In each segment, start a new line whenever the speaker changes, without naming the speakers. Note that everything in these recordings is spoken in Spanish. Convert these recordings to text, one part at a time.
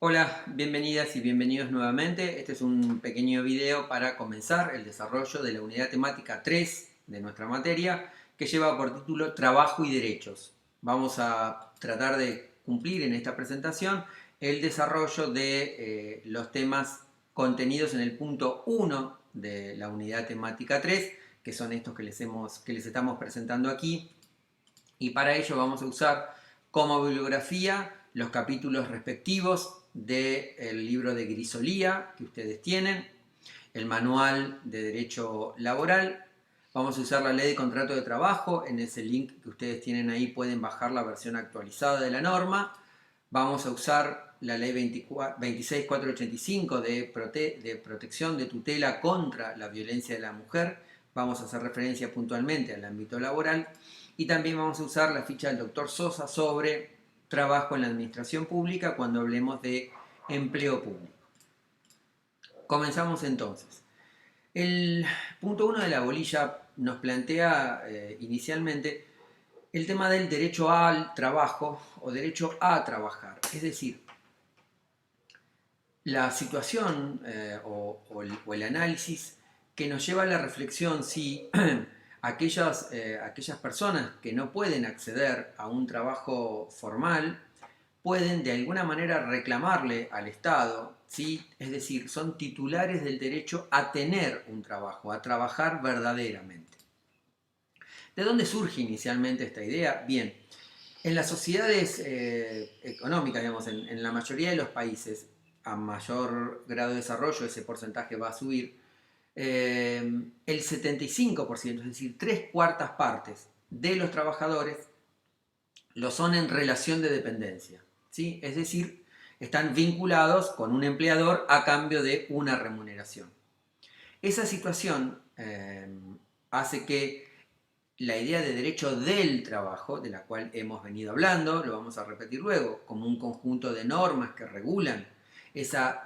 Hola, bienvenidas y bienvenidos nuevamente. Este es un pequeño video para comenzar el desarrollo de la unidad temática 3 de nuestra materia, que lleva por título Trabajo y Derechos. Vamos a tratar de cumplir en esta presentación el desarrollo de los temas contenidos en el punto 1 de la unidad temática 3, que son estos que les estamos presentando aquí. Y para ello vamos a usar como bibliografía los capítulos respectivos del libro de Grisolía que ustedes tienen, el manual de derecho laboral. Vamos a usar la ley de contrato de trabajo. En ese link que ustedes tienen ahí pueden bajar la versión actualizada de la norma. Vamos a usar la ley 26485 de protección de tutela contra la violencia de la mujer. Vamos a hacer referencia puntualmente al ámbito laboral. Y también vamos a usar la ficha del doctor Sosa sobre trabajo en la administración pública cuando hablemos de empleo público. Comenzamos entonces. El punto 1 de la bolilla nos plantea inicialmente el tema del derecho al trabajo o derecho a trabajar. Es decir, la situación o el análisis que nos lleva a la reflexión si aquellas personas que no pueden acceder a un trabajo formal pueden de alguna manera reclamarle al Estado, ¿sí? Es decir, son titulares del derecho a tener un trabajo, a trabajar verdaderamente. ¿De dónde surge inicialmente esta idea? Bien, en las sociedades económicas, digamos, en la mayoría de los países, a mayor grado de desarrollo ese porcentaje va a subir, el 75%, es decir, 3/4 partes de los trabajadores lo son en relación de dependencia, ¿sí? Es decir, están vinculados con un empleador a cambio de una remuneración. Esa situación hace que la idea de derecho del trabajo, de la cual hemos venido hablando, lo vamos a repetir luego, como un conjunto de normas que regulan esa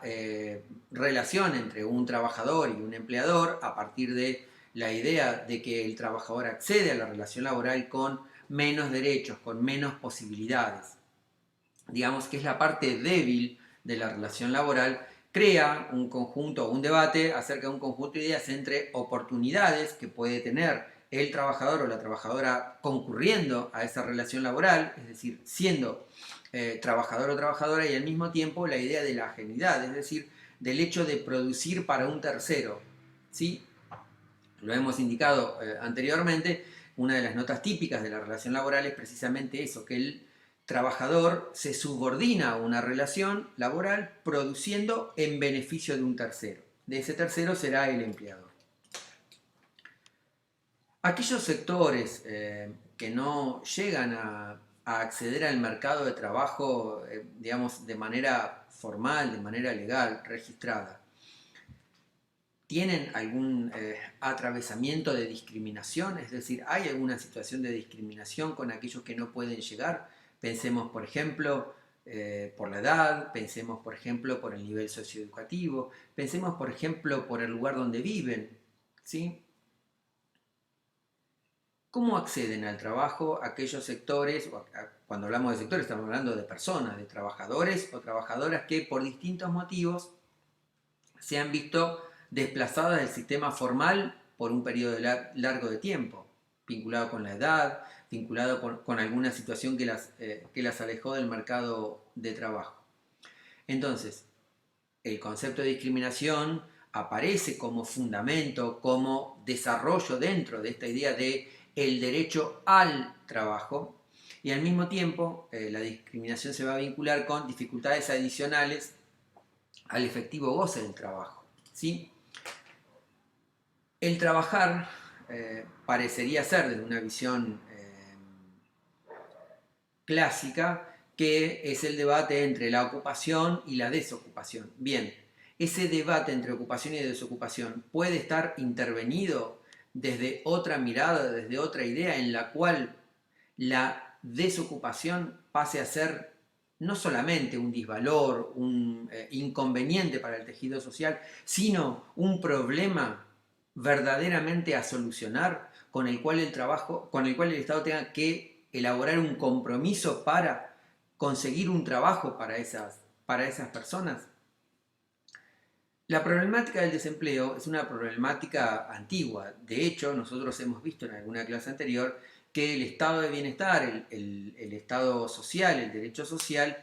relación entre un trabajador y un empleador a partir de la idea de que el trabajador accede a la relación laboral con menos derechos, con menos posibilidades. Digamos que es la parte débil de la relación laboral, crea un conjunto, un debate acerca de un conjunto de ideas entre oportunidades que puede tener el trabajador o la trabajadora concurriendo a esa relación laboral, es decir, siendo trabajador o trabajadora, y al mismo tiempo la idea de la ajenidad, es decir, del hecho de producir para un tercero, ¿sí? Lo hemos indicado anteriormente, una de las notas típicas de la relación laboral es precisamente eso, que el trabajador se subordina a una relación laboral produciendo en beneficio de un tercero. De ese tercero será el empleador. Aquellos sectores que no llegan a acceder al mercado de trabajo, digamos, de manera formal, de manera legal, registrada, ¿tienen algún atravesamiento de discriminación? Es decir, ¿hay alguna situación de discriminación con aquellos que no pueden llegar? Pensemos, por ejemplo, por la edad, pensemos, por ejemplo, por el nivel socioeducativo, pensemos, por ejemplo, por el lugar donde viven, ¿sí? ¿Cómo acceden al trabajo aquellos sectores, cuando hablamos de sectores estamos hablando de personas, de trabajadores o trabajadoras que por distintos motivos se han visto desplazadas del sistema formal por un periodo largo de tiempo, vinculado con la edad, vinculado con alguna situación que las alejó del mercado de trabajo? Entonces, el concepto de discriminación aparece como fundamento, como desarrollo dentro de esta idea de el derecho al trabajo, y al mismo tiempo la discriminación se va a vincular con dificultades adicionales al efectivo goce del trabajo, ¿sí? El trabajar parecería ser, desde una visión clásica, que es el debate entre la ocupación y la desocupación. Bien, ese debate entre ocupación y desocupación puede estar intervenido desde otra mirada, desde otra idea en la cual la desocupación pase a ser no solamente un disvalor, un inconveniente para el tejido social, sino un problema verdaderamente a solucionar con el cual el Estado tenga que elaborar un compromiso para conseguir un trabajo para esas para esas personas? La problemática del desempleo es una problemática antigua. De hecho, nosotros hemos visto en alguna clase anterior que el estado de bienestar, el estado social, el derecho social,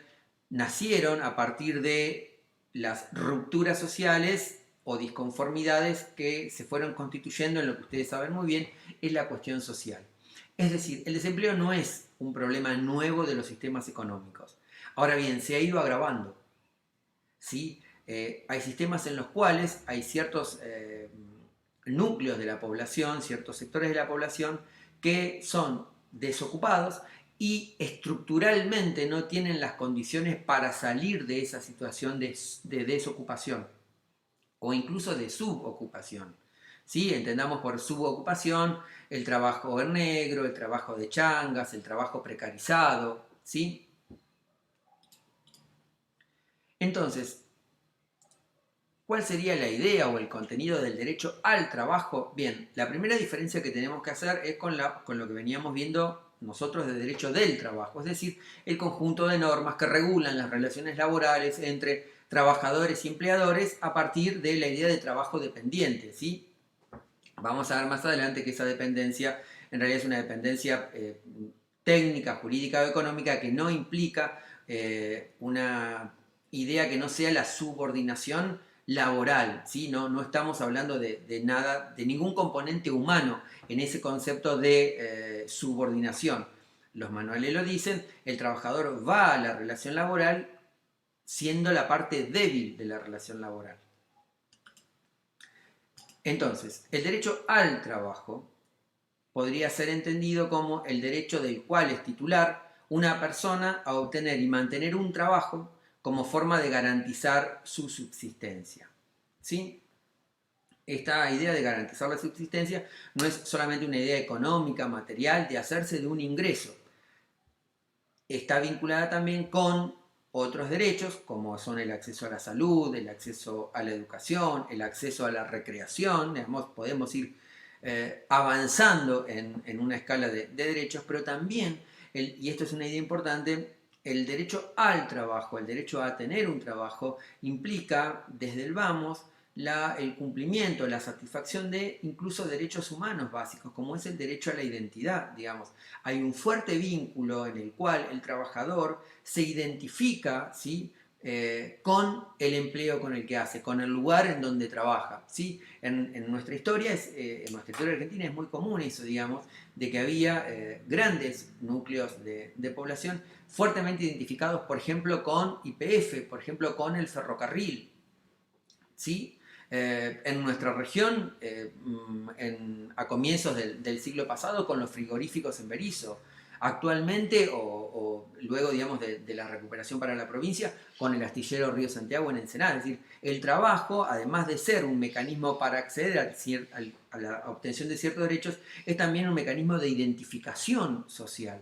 nacieron a partir de las rupturas sociales o disconformidades que se fueron constituyendo en lo que ustedes saben muy bien, es la cuestión social. Es decir, el desempleo no es un problema nuevo de los sistemas económicos. Ahora bien, se ha ido agravando, ¿sí? Hay sistemas en los cuales hay ciertos núcleos de la población, ciertos sectores de la población que son desocupados y estructuralmente no tienen las condiciones para salir de esa situación de desocupación o incluso de subocupación. ¿Sí? Entendamos por subocupación el trabajo en negro, el trabajo de changas, el trabajo precarizado. ¿Sí? Entonces, ¿cuál sería la idea o el contenido del derecho al trabajo? Bien, la primera diferencia que tenemos que hacer es con lo que veníamos viendo nosotros de derecho del trabajo, es decir, el conjunto de normas que regulan las relaciones laborales entre trabajadores y empleadores a partir de la idea de trabajo dependiente, ¿sí? Vamos a ver más adelante que esa dependencia en realidad es una dependencia técnica, jurídica o económica que no implica una idea que no sea la subordinación laboral, ¿sí? No estamos hablando de nada, de ningún componente humano en ese concepto de subordinación. Los manuales lo dicen, el trabajador va a la relación laboral siendo la parte débil de la relación laboral. Entonces, el derecho al trabajo podría ser entendido como el derecho del cual es titular una persona a obtener y mantener un trabajo como forma de garantizar su subsistencia. ¿Sí? Esta idea de garantizar la subsistencia no es solamente una idea económica, material, de hacerse de un ingreso. Está vinculada también con otros derechos, como son el acceso a la salud, el acceso a la educación, el acceso a la recreación. Digamos, podemos ir avanzando en una escala de derechos, pero también, y esto es una idea importante, el derecho al trabajo, el derecho a tener un trabajo, implica desde el vamos el cumplimiento, la satisfacción de incluso derechos humanos básicos, como es el derecho a la identidad, digamos. Hay un fuerte vínculo en el cual el trabajador se identifica, ¿sí? Con el empleo con el que hace, con el lugar en donde trabaja. ¿Sí? En nuestra historia, en nuestra historia argentina es muy común eso, digamos, de que había grandes núcleos de población fuertemente identificados, por ejemplo, con YPF, por ejemplo, con el ferrocarril. ¿Sí? En nuestra región, a comienzos del siglo pasado, con los frigoríficos en Berisso. Actualmente, o luego, digamos, de la recuperación para la provincia, con el astillero Río Santiago en Ensenada. Es decir, el trabajo, además de ser un mecanismo para acceder a la obtención de ciertos derechos, es también un mecanismo de identificación social.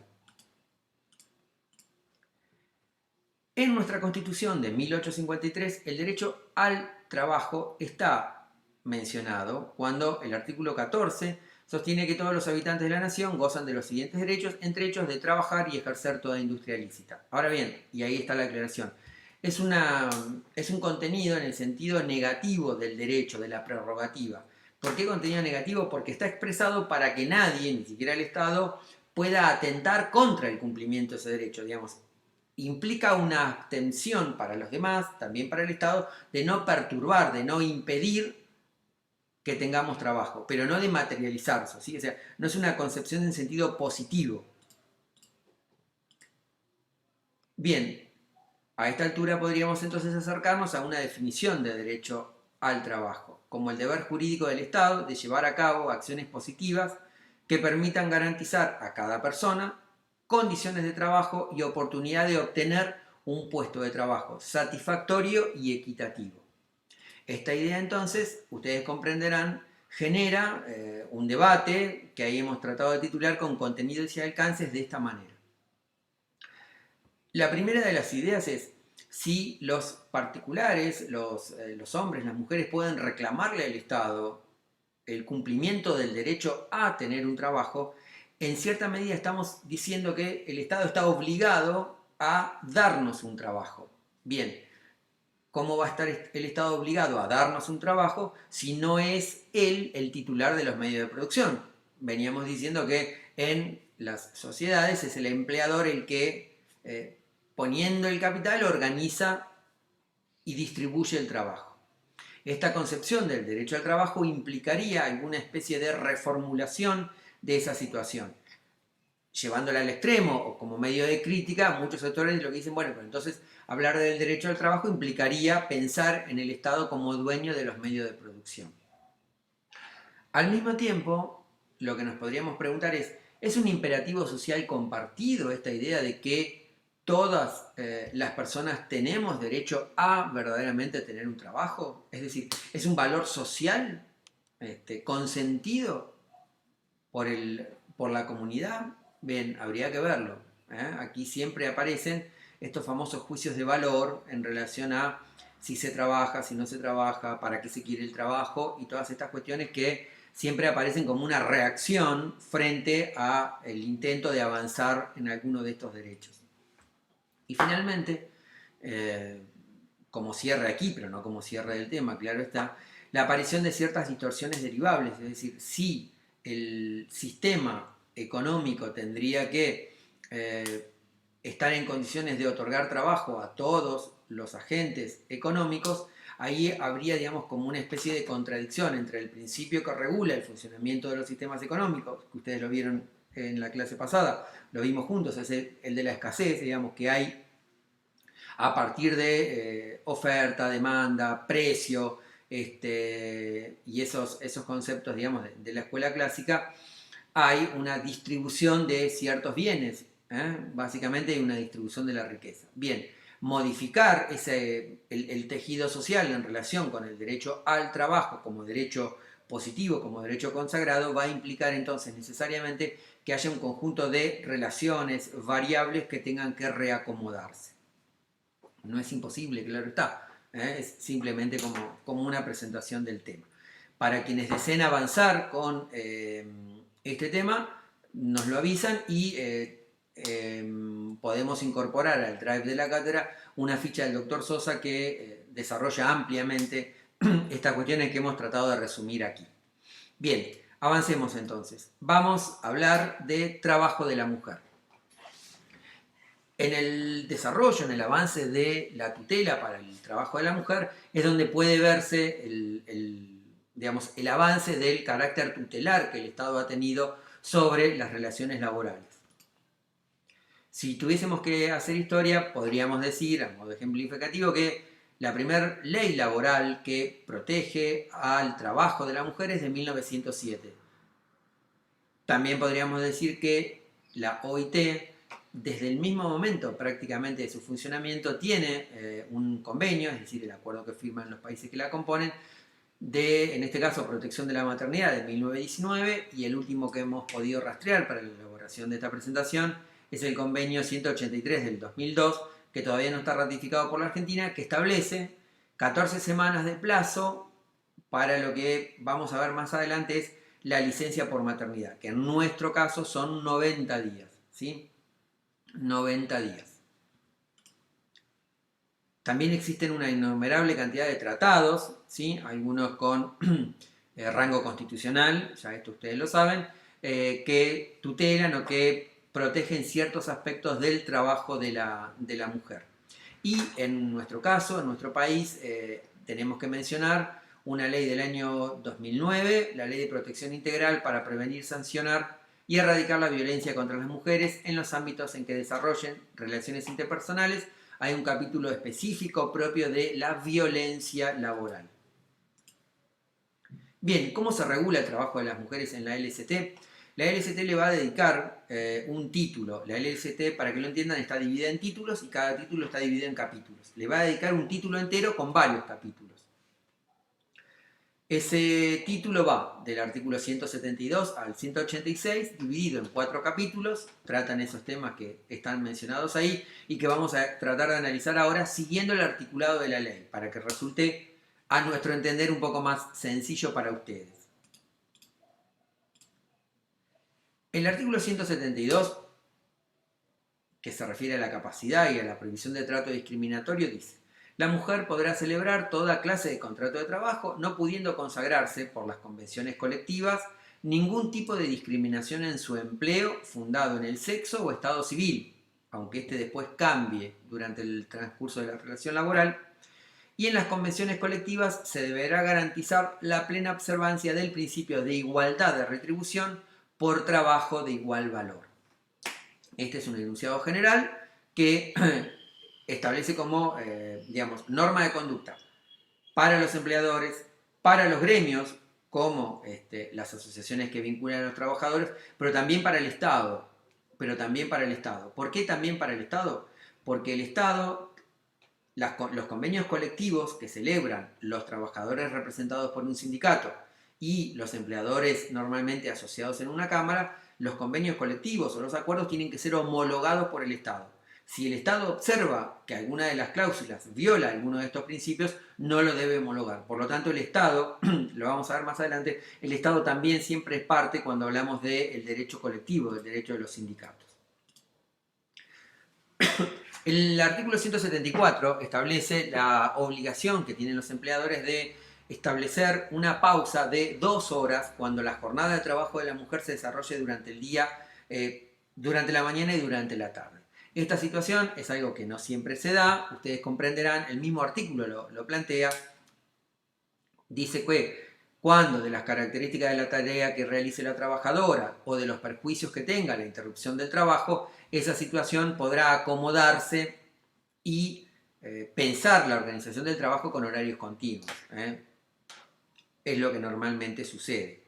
En nuestra Constitución de 1853, el derecho al trabajo está mencionado cuando el artículo 14 sostiene que todos los habitantes de la nación gozan de los siguientes derechos, entre ellos de trabajar y ejercer toda industria lícita. Ahora bien, y ahí está la aclaración, es un contenido en el sentido negativo del derecho, de la prerrogativa. ¿Por qué contenido negativo? Porque está expresado para que nadie, ni siquiera el Estado, pueda atentar contra el cumplimiento de ese derecho, digamos. Implica una abstención para los demás, también para el Estado, de no perturbar, de no impedir que tengamos trabajo, pero no de materializarse, ¿sí? O sea, no es una concepción en sentido positivo. Bien, a esta altura podríamos entonces acercarnos a una definición de derecho al trabajo, como el deber jurídico del Estado de llevar a cabo acciones positivas que permitan garantizar a cada persona condiciones de trabajo y oportunidad de obtener un puesto de trabajo satisfactorio y equitativo. Esta idea entonces, ustedes comprenderán, genera un debate que ahí hemos tratado de titular con contenidos y alcances de esta manera. La primera de las ideas es si los particulares, los hombres, las mujeres pueden reclamarle al Estado el cumplimiento del derecho a tener un trabajo. En cierta medida estamos diciendo que el Estado está obligado a darnos un trabajo. Bien, ¿cómo va a estar el Estado obligado a darnos un trabajo si no es él el titular de los medios de producción? Veníamos diciendo que en las sociedades es el empleador el que, poniendo el capital, organiza y distribuye el trabajo. Esta concepción del derecho al trabajo implicaría alguna especie de reformulación de esa situación. Llevándola al extremo o como medio de crítica, muchos autores lo que dicen, bueno, pero entonces hablar del derecho al trabajo implicaría pensar en el Estado como dueño de los medios de producción. Al mismo tiempo, lo que nos podríamos preguntar ¿es un imperativo social compartido esta idea de que todas las personas tenemos derecho a verdaderamente tener un trabajo? Es decir, ¿es un valor social consentido por la comunidad? Bien, habría que verlo. Aquí siempre aparecen estos famosos juicios de valor en relación a si se trabaja, si no se trabaja, para qué se quiere el trabajo y todas estas cuestiones que siempre aparecen como una reacción frente al intento de avanzar en alguno de estos derechos. Y finalmente, como cierre aquí, pero no como cierre del tema, claro está, la aparición de ciertas distorsiones derivables, es decir, si el sistema económico tendría que estar en condiciones de otorgar trabajo a todos los agentes económicos, ahí habría, digamos, como una especie de contradicción entre el principio que regula el funcionamiento de los sistemas económicos, que ustedes lo vieron en la clase pasada, lo vimos juntos, es el de la escasez, digamos, que hay a partir de oferta, demanda, precio, y esos conceptos, digamos, de la escuela clásica, hay una distribución de ciertos bienes, básicamente hay una distribución de la riqueza. Bien, modificar el tejido social en relación con el derecho al trabajo como derecho positivo, como derecho consagrado, va a implicar entonces necesariamente que haya un conjunto de relaciones variables que tengan que reacomodarse. No es imposible, claro está, es simplemente como una presentación del tema. Para quienes deseen avanzar con este tema, nos lo avisan y podemos incorporar al drive de la cátedra una ficha del doctor Sosa que desarrolla ampliamente estas cuestiones que hemos tratado de resumir aquí. Bien, avancemos entonces. Vamos a hablar de trabajo de la mujer. En el desarrollo, en el avance de la tutela para el trabajo de la mujer, es donde puede verse digamos, el avance del carácter tutelar que el Estado ha tenido sobre las relaciones laborales. Si tuviésemos que hacer historia, podríamos decir, a modo ejemplificativo, que la primera ley laboral que protege al trabajo de la mujer es de 1907. También podríamos decir que la OIT, desde el mismo momento prácticamente de su funcionamiento, tiene un convenio, es decir, el acuerdo que firman los países que la componen, de, en este caso, protección de la maternidad de 1919, y el último que hemos podido rastrear para la elaboración de esta presentación es el convenio 183 del 2002, que todavía no está ratificado por la Argentina, que establece 14 semanas de plazo para lo que vamos a ver más adelante es la licencia por maternidad, que en nuestro caso son 90 días, ¿sí? 90 días. También existen una innumerable cantidad de tratados, ¿sí? Algunos con rango constitucional, ya esto ustedes lo saben, que tutelan o que protegen ciertos aspectos del trabajo de la mujer. Y en nuestro caso, en nuestro país, tenemos que mencionar una ley del año 2009, la Ley de Protección Integral para prevenir, sancionar y erradicar la violencia contra las mujeres en los ámbitos en que desarrollen relaciones interpersonales. Hay un capítulo específico propio de la violencia laboral. Bien, ¿cómo se regula el trabajo de las mujeres en la LST? La LST le va a dedicar un título. La LST, para que lo entiendan, está dividida en títulos y cada título está dividido en capítulos. Le va a dedicar un título entero con varios capítulos. Ese título va del artículo 172 al 186, dividido en 4 capítulos, tratan esos temas que están mencionados ahí y que vamos a tratar de analizar ahora siguiendo el articulado de la ley, para que resulte, a nuestro entender, un poco más sencillo para ustedes. El artículo 172, que se refiere a la capacidad y a la prohibición de trato discriminatorio, dice: La mujer podrá celebrar toda clase de contrato de trabajo, no pudiendo consagrarse por las convenciones colectivas ningún tipo de discriminación en su empleo fundado en el sexo o estado civil, aunque éste después cambie durante el transcurso de la relación laboral. Y en las convenciones colectivas se deberá garantizar la plena observancia del principio de igualdad de retribución por trabajo de igual valor. Este es un enunciado general que establece como, norma de conducta para los empleadores, para los gremios, como las asociaciones que vinculan a los trabajadores, pero también para el Estado. ¿Por qué también para el Estado? Porque el Estado, los convenios colectivos que celebran los trabajadores representados por un sindicato y los empleadores normalmente asociados en una cámara, los convenios colectivos o los acuerdos tienen que ser homologados por el Estado. Si el Estado observa que alguna de las cláusulas viola alguno de estos principios, no lo debe homologar. Por lo tanto, el Estado, lo vamos a ver más adelante, el Estado también siempre es parte cuando hablamos del derecho colectivo, del derecho de los sindicatos. El artículo 174 establece la obligación que tienen los empleadores de establecer una pausa de 2 horas cuando la jornada de trabajo de la mujer se desarrolle durante el día, durante la mañana y durante la tarde. Esta situación es algo que no siempre se da, ustedes comprenderán, el mismo artículo lo plantea, dice que cuando de las características de la tarea que realice la trabajadora o de los perjuicios que tenga la interrupción del trabajo, esa situación podrá acomodarse y pensar la organización del trabajo con horarios continuos. Es lo que normalmente sucede.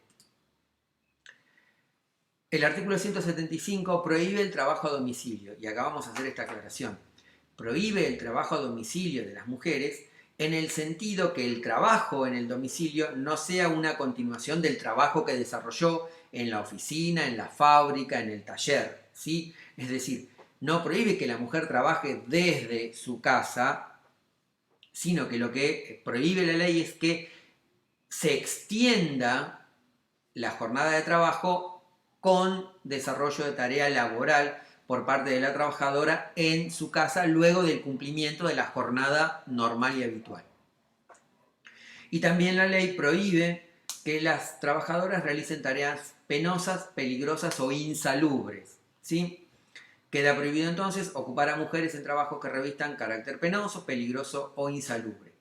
El artículo 175 prohíbe el trabajo a domicilio, y acá vamos a hacer esta aclaración. Prohíbe el trabajo a domicilio de las mujeres en el sentido que el trabajo en el domicilio no sea una continuación del trabajo que desarrolló en la oficina, en la fábrica, en el taller, ¿sí? Es decir, no prohíbe que la mujer trabaje desde su casa, sino que lo que prohíbe la ley es que se extienda la jornada de trabajo con desarrollo de tarea laboral por parte de la trabajadora en su casa luego del cumplimiento de la jornada normal y habitual. Y también la ley prohíbe que las trabajadoras realicen tareas penosas, peligrosas o insalubres, ¿sí? Queda prohibido entonces ocupar a mujeres en trabajos que revistan carácter penoso, peligroso o insalubre.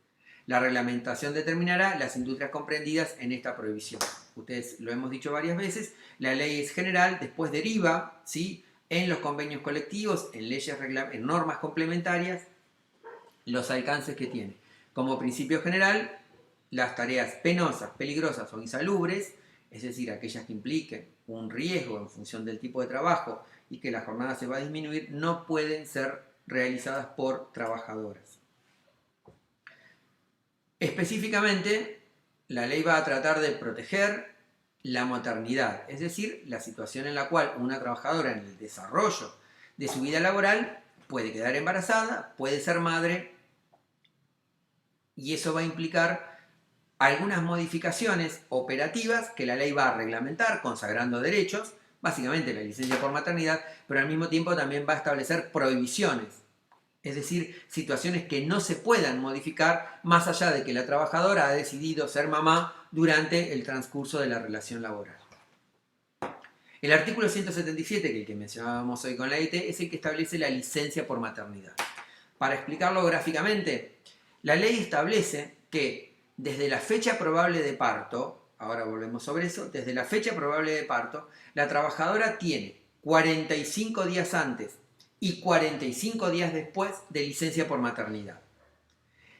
La reglamentación determinará las industrias comprendidas en esta prohibición. Ustedes lo hemos dicho varias veces, la ley es general, después deriva, ¿sí?, en los convenios colectivos, en leyes, en normas complementarias, los alcances que tiene. Como principio general, las tareas penosas, peligrosas o insalubres, es decir, aquellas que impliquen un riesgo en función del tipo de trabajo y que la jornada se va a disminuir, no pueden ser realizadas por trabajadoras. Específicamente, la ley va a tratar de proteger la maternidad, es decir, la situación en la cual una trabajadora en el desarrollo de su vida laboral puede quedar embarazada, puede ser madre, y eso va a implicar algunas modificaciones operativas que la ley va a reglamentar, consagrando derechos, básicamente la licencia por maternidad, pero al mismo tiempo también va a establecer prohibiciones. Es decir, situaciones que no se puedan modificar más allá de que la trabajadora ha decidido ser mamá durante el transcurso de la relación laboral. El artículo 177, que es el que mencionábamos hoy con la EIT, es el que establece la licencia por maternidad. Para explicarlo gráficamente, la ley establece que desde la fecha probable de parto, ahora volvemos sobre eso, desde la fecha probable de parto, la trabajadora tiene 45 días antes y 45 días después de licencia por maternidad.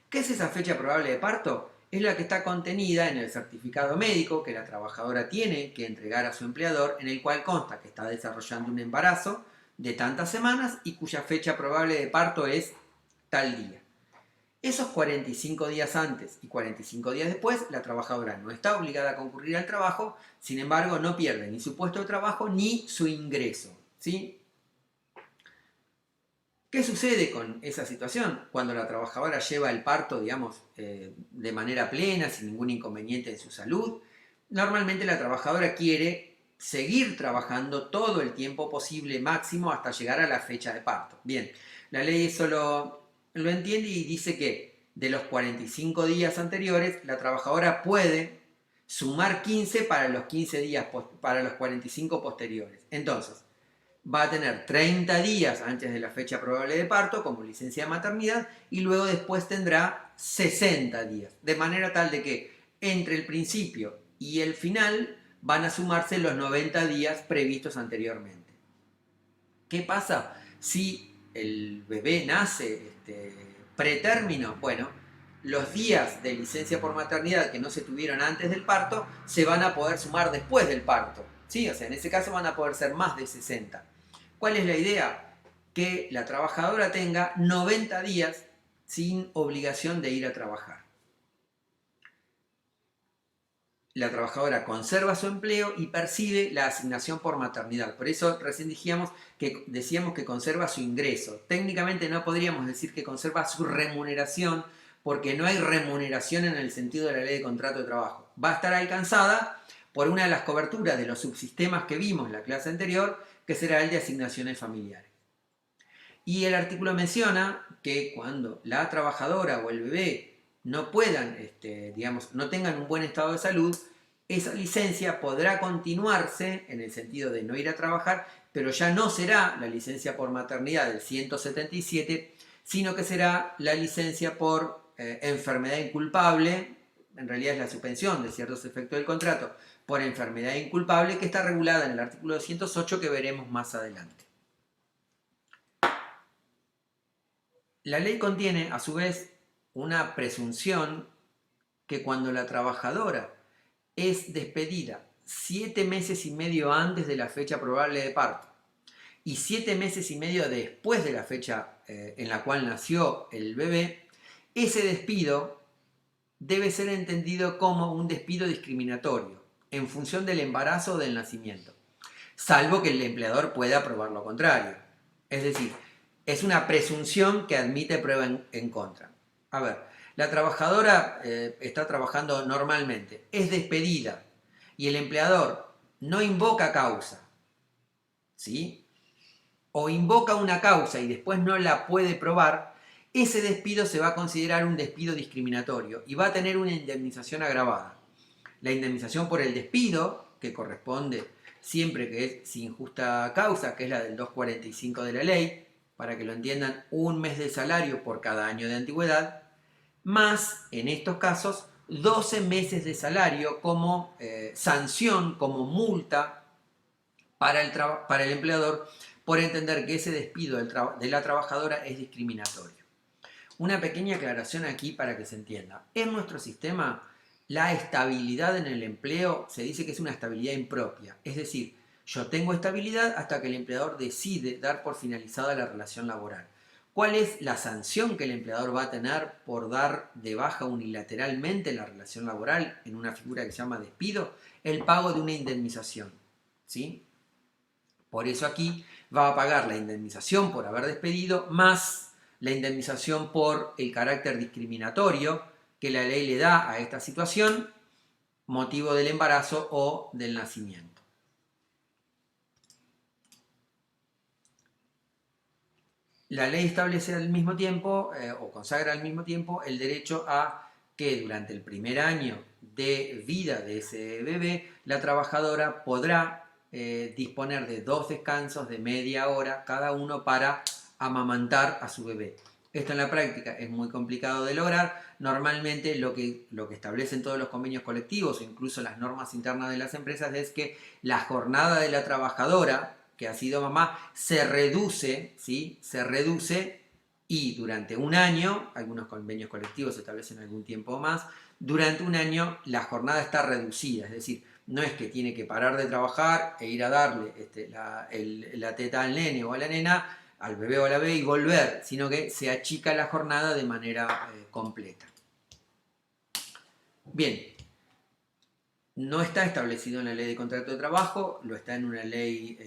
¿Qué es esa fecha probable de parto? Es la que está contenida en el certificado médico que la trabajadora tiene que entregar a su empleador, en el cual consta que está desarrollando un embarazo de tantas semanas y cuya fecha probable de parto es tal día. Esos 45 días antes y 45 días después, la trabajadora no está obligada a concurrir al trabajo, sin embargo no pierde ni su puesto de trabajo ni su ingreso, ¿sí? ¿Qué sucede con esa situación? Cuando la trabajadora lleva el parto, digamos, de manera plena, sin ningún inconveniente en su salud, normalmente la trabajadora quiere seguir trabajando todo el tiempo posible máximo hasta llegar a la fecha de parto. Bien, la ley eso lo entiende y dice que de los 45 días anteriores, la trabajadora puede sumar 15 para los 15 días, para los 45 posteriores. Entonces, va a tener 30 días antes de la fecha probable de parto como licencia de maternidad y luego después tendrá 60 días. De manera tal de que entre el principio y el final van a sumarse los 90 días previstos anteriormente. ¿Qué pasa si el bebé nace pretérmino? Bueno, los días de licencia por maternidad que no se tuvieron antes del parto se van a poder sumar después del parto. ¿Sí? O sea, en ese caso van a poder ser más de 60. ¿Cuál es la idea? Que la trabajadora tenga 90 días sin obligación de ir a trabajar. La trabajadora conserva su empleo y percibe la asignación por maternidad. Por eso recién decíamos que conserva su ingreso. Técnicamente no podríamos decir que conserva su remuneración porque no hay remuneración en el sentido de la ley de contrato de trabajo. Va a estar alcanzada por una de las coberturas de los subsistemas que vimos en la clase anterior, que será el de asignaciones familiares. Y el artículo menciona que cuando la trabajadora o el bebé no puedan, no tengan un buen estado de salud, esa licencia podrá continuarse en el sentido de no ir a trabajar, pero ya no será la licencia por maternidad del 177, sino que será la licencia por enfermedad inculpable, en realidad es la suspensión de ciertos efectos del contrato, por enfermedad inculpable, que está regulada en el artículo 208 que veremos más adelante. La ley contiene, a su vez, una presunción que cuando la trabajadora es despedida 7 meses y medio antes de la fecha probable de parto y 7 meses y medio después de la fecha en la cual nació el bebé, ese despido debe ser entendido como un despido discriminatorio en función del embarazo o del nacimiento, salvo que el empleador pueda probar lo contrario. Es decir, es una presunción que admite prueba en contra. A ver, la trabajadora está trabajando normalmente, es despedida y el empleador no invoca causa, ¿sí? O invoca una causa y después no la puede probar, ese despido se va a considerar un despido discriminatorio y va a tener una indemnización agravada. La indemnización por el despido, que corresponde siempre que es sin justa causa, que es la del 245 de la ley, para que lo entiendan, 1 mes de salario por cada año de antigüedad, más, en estos casos, 12 meses de salario como sanción, como multa para el empleador por entender que ese despido de la trabajadora es discriminatorio. Una pequeña aclaración aquí para que se entienda. En nuestro sistema, la estabilidad en el empleo se dice que es una estabilidad impropia. Es decir, yo tengo estabilidad hasta que el empleador decide dar por finalizada la relación laboral. ¿Cuál es la sanción que el empleador va a tener por dar de baja unilateralmente la relación laboral en una figura que se llama despido? El pago de una indemnización, ¿sí? Por eso aquí va a pagar la indemnización por haber despedido más la indemnización por el carácter discriminatorio que la ley le da a esta situación, motivo del embarazo o del nacimiento. La ley establece al mismo tiempo, o consagra al mismo tiempo, el derecho a que durante el primer año de vida de ese bebé, la trabajadora podrá disponer de 2 descansos de media hora cada uno para amamantar a su bebé. Esto en la práctica es muy complicado de lograr. Normalmente lo que establecen todos los convenios colectivos o incluso las normas internas de las empresas es que la jornada de la trabajadora que ha sido mamá se reduce, ¿sí? Se reduce y durante un año, algunos convenios colectivos establecen algún tiempo más, durante un año la jornada está reducida, es decir, no es que tiene que parar de trabajar e ir a darle la teta al nene o a la nena, al bebé o a la bebé y volver, sino que se achica la jornada de manera completa. Bien, no está establecido en la ley de contrato de trabajo, lo está en una ley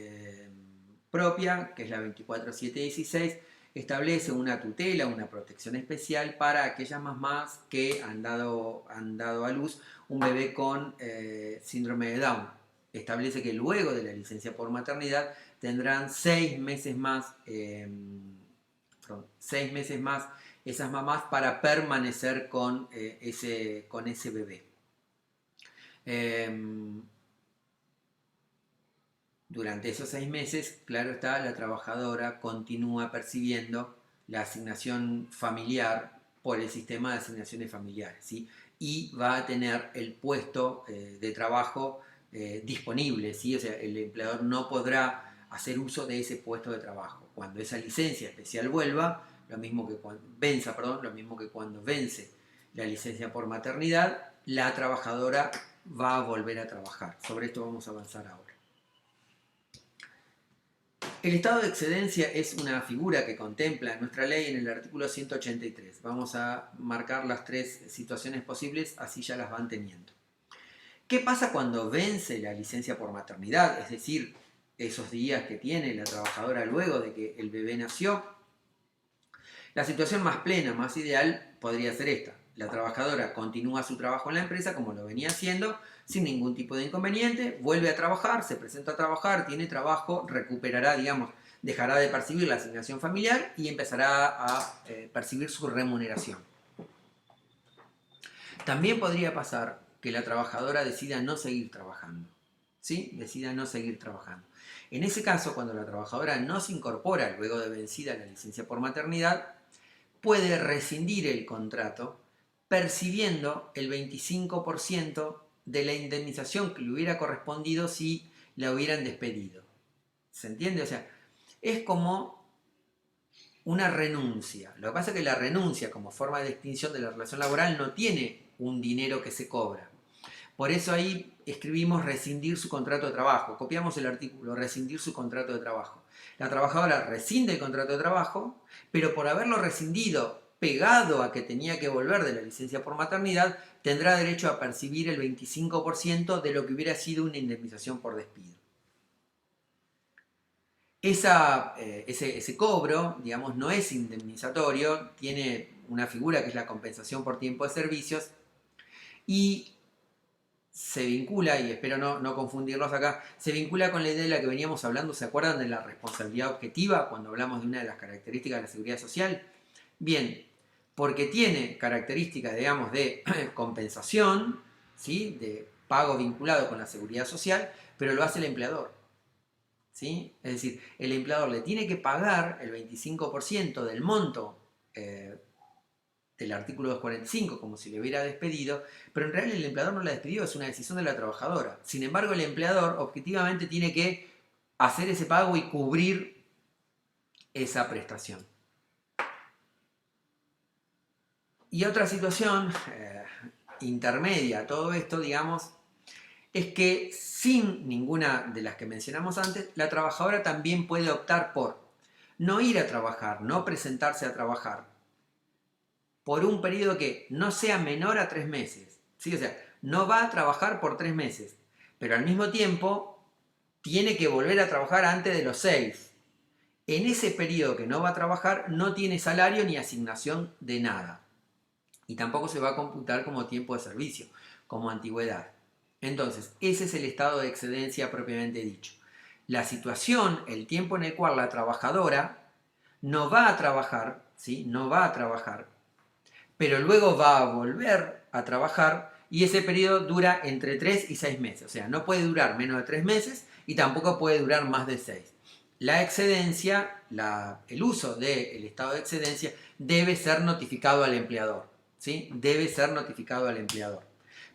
propia, que es la 24716, establece una tutela, una protección especial para aquellas mamás que han dado a luz un bebé con síndrome de Down. Establece que luego de la licencia por maternidad tendrán 6 meses más esas mamás para permanecer con ese bebé. Durante esos 6 meses, claro está, la trabajadora continúa percibiendo la asignación familiar por el sistema de asignaciones familiares, ¿sí? Y va a tener el puesto de trabajo disponible, ¿sí? O sea, el empleador no podrá hacer uso de ese puesto de trabajo. Cuando esa licencia especial lo mismo que cuando vence la licencia por maternidad, la trabajadora va a volver a trabajar. Sobre esto vamos a avanzar ahora. El estado de excedencia es una figura que contempla nuestra ley en el artículo 183. Vamos a marcar las 3 situaciones posibles, así ya las van teniendo. ¿Qué pasa cuando vence la licencia por maternidad? Es decir, esos días que tiene la trabajadora luego de que el bebé nació. La situación más plena, más ideal, podría ser esta. La trabajadora continúa su trabajo en la empresa como lo venía haciendo, sin ningún tipo de inconveniente, vuelve a trabajar, se presenta a trabajar, tiene trabajo, recuperará, digamos, dejará de percibir la asignación familiar y empezará a percibir su remuneración. También podría pasar que la trabajadora decida no seguir trabajando, ¿sí? Decida no seguir trabajando. En ese caso, cuando la trabajadora no se incorpora luego de vencida la licencia por maternidad, puede rescindir el contrato percibiendo el 25% de la indemnización que le hubiera correspondido si la hubieran despedido. ¿Se entiende? O sea, es como una renuncia. Lo que pasa es que la renuncia como forma de extinción de la relación laboral no tiene un dinero que se cobra. Por eso ahí escribimos rescindir su contrato de trabajo. Copiamos el artículo, rescindir su contrato de trabajo. La trabajadora rescinde el contrato de trabajo, pero por haberlo rescindido pegado a que tenía que volver de la licencia por maternidad, tendrá derecho a percibir el 25% de lo que hubiera sido una indemnización por despido. Ese cobro, digamos, no es indemnizatorio, tiene una figura que es la compensación por tiempo de servicios y se vincula, y espero no confundirlos acá, se vincula con la idea de la que veníamos hablando. ¿Se acuerdan de la responsabilidad objetiva cuando hablamos de una de las características de la seguridad social? Bien, porque tiene características, digamos, de compensación, ¿sí? De pago vinculado con la seguridad social, pero lo hace el empleador, ¿sí? Es decir, el empleador le tiene que pagar el 25% del monto del artículo 245, como si le hubiera despedido, pero en realidad el empleador no la despidió, es una decisión de la trabajadora. Sin embargo, el empleador objetivamente tiene que hacer ese pago y cubrir esa prestación. Y otra situación intermedia a todo esto, digamos, es que sin ninguna de las que mencionamos antes, la trabajadora también puede optar por no ir a trabajar, no presentarse a trabajar, por un periodo que no sea menor a 3 meses. ¿Sí? O sea, no va a trabajar por 3 meses, pero al mismo tiempo tiene que volver a trabajar antes de los 6. En ese periodo que no va a trabajar no tiene salario ni asignación de nada. Y tampoco se va a computar como tiempo de servicio, como antigüedad. Entonces, ese es el estado de excedencia propiamente dicho. La situación, el tiempo en el cual la trabajadora no va a trabajar, ¿sí? No va a trabajar, pero luego va a volver a trabajar y ese periodo dura entre 3 y 6 meses. O sea, no puede durar menos de 3 meses y tampoco puede durar más de 6. La excedencia, el uso del estado de excedencia debe ser notificado al empleador, ¿sí? Debe ser notificado al empleador.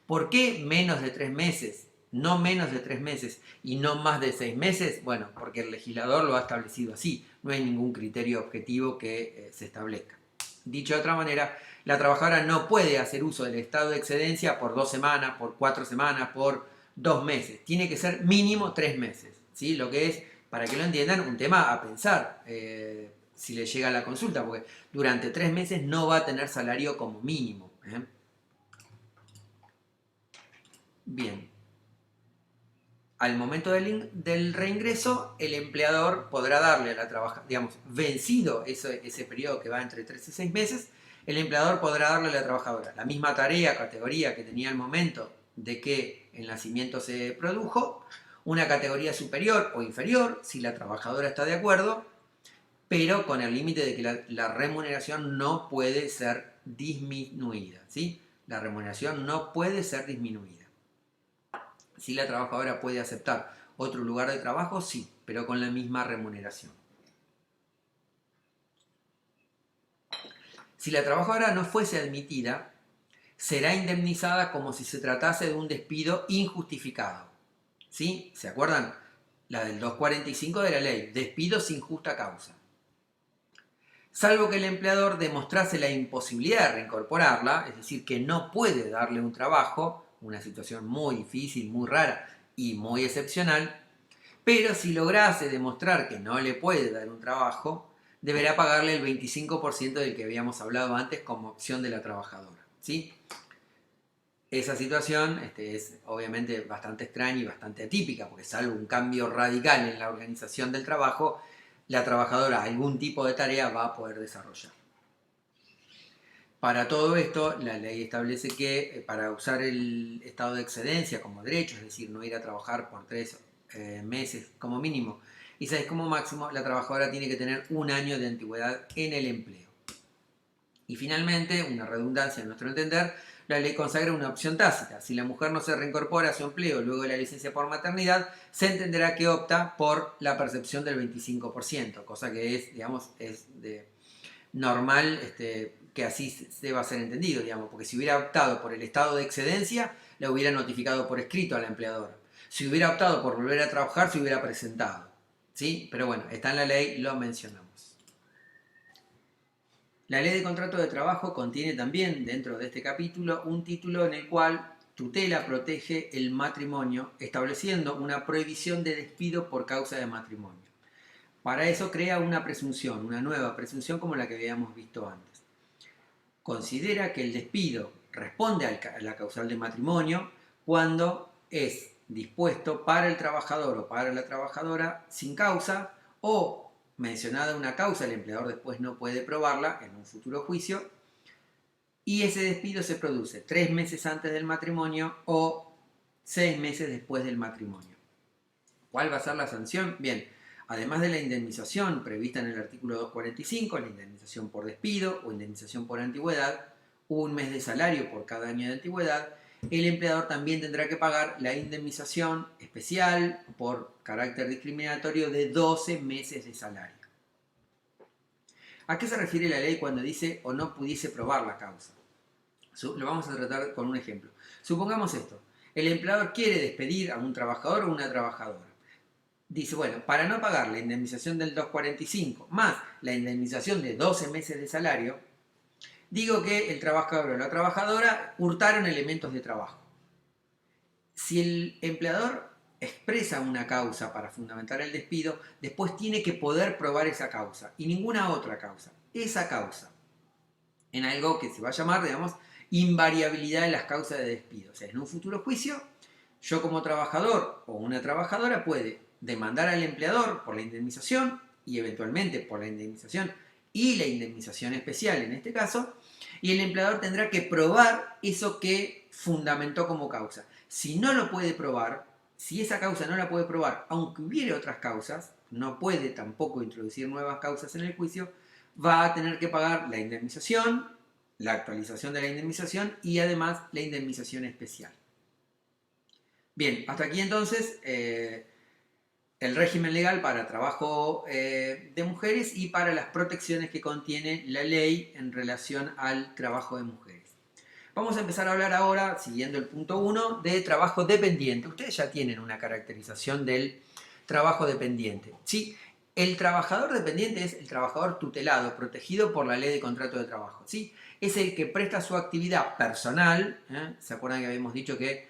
¿Por qué menos de 3 meses? No menos de 3 meses y no más de 6 meses. Bueno, porque el legislador lo ha establecido así. No hay ningún criterio objetivo que se establezca. Dicho de otra manera, la trabajadora no puede hacer uso del estado de excedencia por 2 semanas, por 4 semanas, por 2 meses. Tiene que ser mínimo 3 meses, ¿sí? Lo que es, para que lo entiendan, un tema a pensar si le llega a la consulta, porque durante 3 meses no va a tener salario como mínimo. Bien. Al momento del reingreso, el empleador podrá darle a la trabajadora, digamos, vencido ese periodo que va entre 3 y 6 meses, el empleador podrá darle a la trabajadora la misma tarea, categoría que tenía al momento de que el nacimiento se produjo, una categoría superior o inferior, si la trabajadora está de acuerdo, pero con el límite de que la remuneración no puede ser disminuida, ¿sí? La remuneración no puede ser disminuida. Si la trabajadora puede aceptar otro lugar de trabajo, sí, pero con la misma remuneración. Si la trabajadora no fuese admitida, será indemnizada como si se tratase de un despido injustificado. ¿Sí? ¿Se acuerdan? La del 245 de la ley, despido sin justa causa. Salvo que el empleador demostrase la imposibilidad de reincorporarla, es decir, que no puede darle un trabajo, una situación muy difícil, muy rara y muy excepcional, pero si lograse demostrar que no le puede dar un trabajo, deberá pagarle el 25% del que habíamos hablado antes como opción de la trabajadora, ¿sí? Esa situación es obviamente bastante extraña y bastante atípica, porque salvo un cambio radical en la organización del trabajo, la trabajadora algún tipo de tarea va a poder desarrollar. Para todo esto, la ley establece que para usar el estado de excedencia como derecho, es decir, no ir a trabajar por 3 meses como mínimo y 6 como máximo, la trabajadora tiene que tener 1 año de antigüedad en el empleo. Y finalmente, una redundancia a nuestro entender, la ley consagra una opción tácita. Si la mujer no se reincorpora a su empleo luego de la licencia por maternidad, se entenderá que opta por la percepción del 25%, cosa que es, digamos, es de normal que así se va a ser entendido, digamos, porque si hubiera optado por el estado de excedencia, la hubiera notificado por escrito a la empleadora. Si hubiera optado por volver a trabajar, se hubiera presentado, ¿sí? Pero bueno, está en la ley, lo mencionamos. La ley de contrato de trabajo contiene también, dentro de este capítulo, un título en el cual tutela, protege el matrimonio, estableciendo una prohibición de despido por causa de matrimonio. Para eso crea una presunción, una nueva presunción como la que habíamos visto antes. Considera que el despido responde a la causal de matrimonio cuando es dispuesto para el trabajador o para la trabajadora sin causa o mencionada una causa, el empleador después no puede probarla en un futuro juicio y ese despido se produce 3 meses antes del matrimonio o 6 meses después del matrimonio. ¿Cuál va a ser la sanción? Bien, además de la indemnización prevista en el artículo 245, la indemnización por despido o indemnización por antigüedad, 1 mes de salario por cada año de antigüedad, el empleador también tendrá que pagar la indemnización especial por carácter discriminatorio de 12 meses de salario. ¿A qué se refiere la ley cuando dice o no pudiese probar la causa? Lo vamos a tratar con un ejemplo. Supongamos esto. El empleador quiere despedir a un trabajador o una trabajadora. Dice, bueno, para no pagar la indemnización del 245 más la indemnización de 12 meses de salario, digo que el trabajador o la trabajadora hurtaron elementos de trabajo. Si el empleador expresa una causa para fundamentar el despido, después tiene que poder probar esa causa y ninguna otra causa. Esa causa, en algo que se va a llamar, digamos, invariabilidad de las causas de despido. O sea, en un futuro juicio, yo como trabajador o una trabajadora puede demandar al empleador por la indemnización y eventualmente por la indemnización y la indemnización especial en este caso, y el empleador tendrá que probar eso que fundamentó como causa. Si no lo puede probar, si esa causa no la puede probar, aunque hubiere otras causas, no puede tampoco introducir nuevas causas en el juicio, va a tener que pagar la indemnización, la actualización de la indemnización y además la indemnización especial. Bien, hasta aquí entonces el régimen legal para trabajo de mujeres y para las protecciones que contiene la ley en relación al trabajo de mujeres. Vamos a empezar a hablar ahora, siguiendo el punto 1, de trabajo dependiente. Ustedes ya tienen una caracterización del trabajo dependiente. ¿Sí? El trabajador dependiente es el trabajador tutelado, protegido por la ley de contrato de trabajo. ¿Sí? Es el que presta su actividad personal. ¿Se acuerdan que habíamos dicho que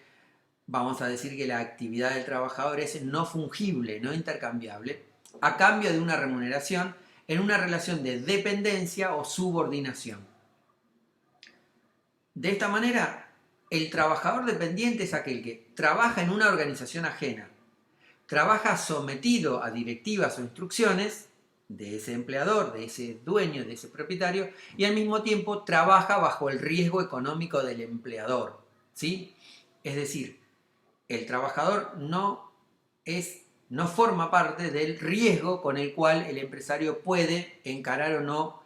vamos a decir que la actividad del trabajador es no fungible, no intercambiable, a cambio de una remuneración en una relación de dependencia o subordinación? De esta manera, el trabajador dependiente es aquel que trabaja en una organización ajena, trabaja sometido a directivas o instrucciones de ese empleador, de ese dueño, de ese propietario, y al mismo tiempo trabaja bajo el riesgo económico del empleador, ¿sí? Es decir, el trabajador no es no forma parte del riesgo con el cual el empresario puede encarar o no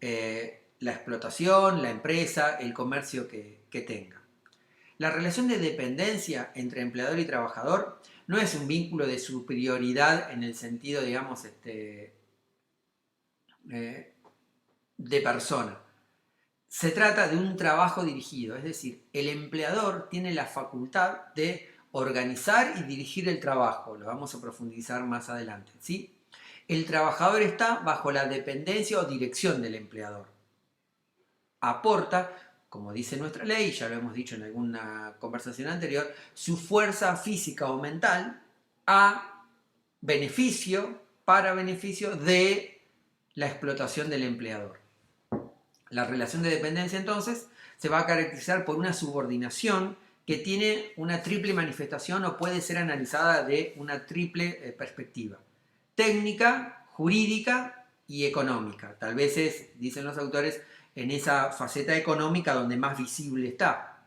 la explotación, la empresa, el comercio que tenga. La relación de dependencia entre empleador y trabajador no es un vínculo de superioridad en el sentido, digamos, de persona. Se trata de un trabajo dirigido, es decir, el empleador tiene la facultad de organizar y dirigir el trabajo, lo vamos a profundizar más adelante, ¿sí? El trabajador está bajo la dependencia o dirección del empleador. Aporta, como dice nuestra ley, ya lo hemos dicho en alguna conversación anterior, su fuerza física o mental a beneficio, para beneficio de la explotación del empleador. La relación de dependencia entonces se va a caracterizar por una subordinación que tiene una triple manifestación o puede ser analizada de una triple perspectiva: técnica, jurídica y económica. Tal vez es, dicen los autores, en esa faceta económica donde más visible está.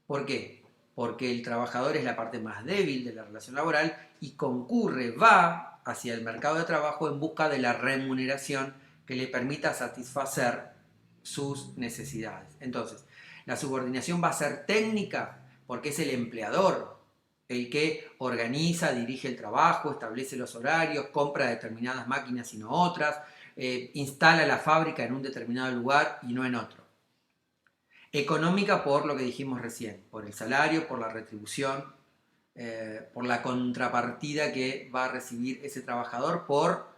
¿Por qué? Porque el trabajador es la parte más débil de la relación laboral y concurre, va hacia el mercado de trabajo en busca de la remuneración que le permita satisfacer sus necesidades. Entonces, la subordinación va a ser técnica porque es el empleador el que organiza, dirige el trabajo, establece los horarios, compra determinadas máquinas y no otras, instala la fábrica en un determinado lugar y no en otro. Económica por lo que dijimos recién, por el salario, por la retribución, por la contrapartida que va a recibir ese trabajador por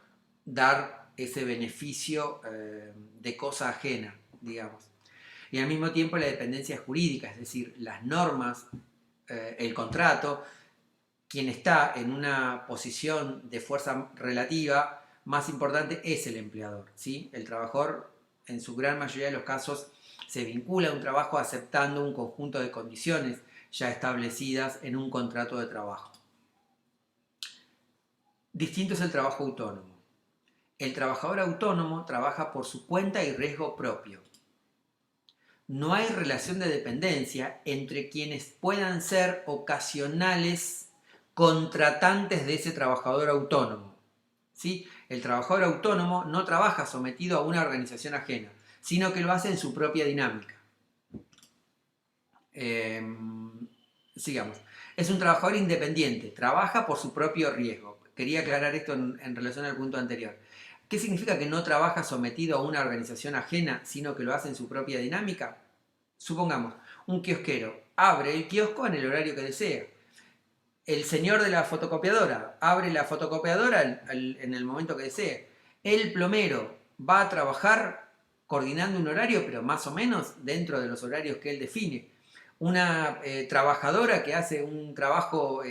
dar ese beneficio de cosa ajena, digamos. Y al mismo tiempo la dependencia jurídica, es decir, las normas, el contrato, quien está en una posición de fuerza relativa más importante es el empleador, ¿sí? El trabajador, en su gran mayoría de los casos, se vincula a un trabajo aceptando un conjunto de condiciones ya establecidas en un contrato de trabajo. Distinto es el trabajo autónomo. El trabajador autónomo trabaja por su cuenta y riesgo propio. No hay relación de dependencia entre quienes puedan ser ocasionales contratantes de ese trabajador autónomo, ¿sí? El trabajador autónomo no trabaja sometido a una organización ajena, sino que lo hace en su propia dinámica. Sigamos. Es un trabajador independiente, trabaja por su propio riesgo. Quería aclarar esto en relación al punto anterior. ¿Qué significa que no trabaja sometido a una organización ajena, sino que lo hace en su propia dinámica? Supongamos, un kiosquero abre el kiosco en el horario que desea. El señor de la fotocopiadora abre la fotocopiadora en el momento que desee. El plomero va a trabajar coordinando un horario, pero más o menos dentro de los horarios que él define. Una trabajadora que hace un trabajo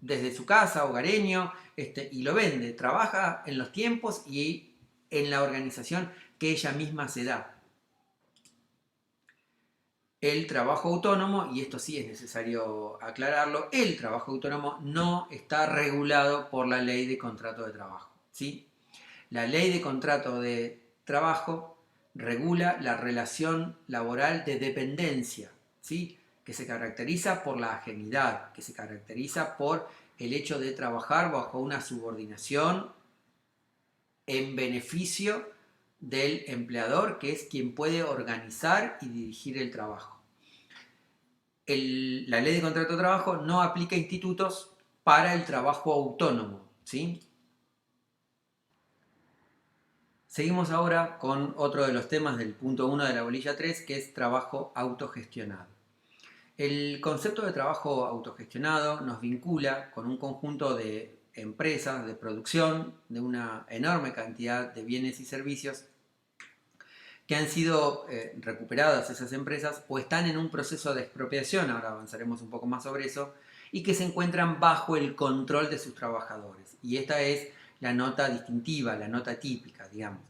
desde su casa, hogareño, y lo vende, trabaja en los tiempos y en la organización que ella misma se da. El trabajo autónomo, y esto sí es necesario aclararlo, el trabajo autónomo no está regulado por la ley de contrato de trabajo, ¿sí? La ley de contrato de trabajo regula la relación laboral de dependencia, ¿sí? Que se caracteriza por la ajenidad, que se caracteriza por el hecho de trabajar bajo una subordinación en beneficio del empleador, que es quien puede organizar y dirigir el trabajo. La ley de contrato de trabajo no aplica institutos para el trabajo autónomo, ¿sí? Seguimos ahora con otro de los temas del punto 1 de la bolilla 3, que es trabajo autogestionado. El concepto de trabajo autogestionado nos vincula con un conjunto de empresas de producción de una enorme cantidad de bienes y servicios que han sido recuperadas esas empresas o están en un proceso de expropiación, ahora avanzaremos un poco más sobre eso, y que se encuentran bajo el control de sus trabajadores. Y esta es la nota distintiva, la nota típica, digamos.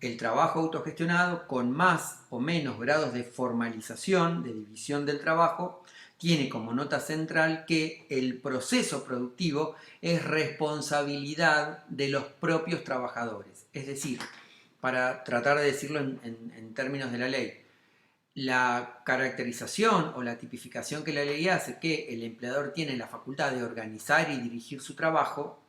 El trabajo autogestionado, con más o menos grados de formalización, de división del trabajo, tiene como nota central que el proceso productivo es responsabilidad de los propios trabajadores. Es decir, para tratar de decirlo en términos de la ley, la caracterización o la tipificación que la ley hace, que el empleador tiene la facultad de organizar y dirigir su trabajo,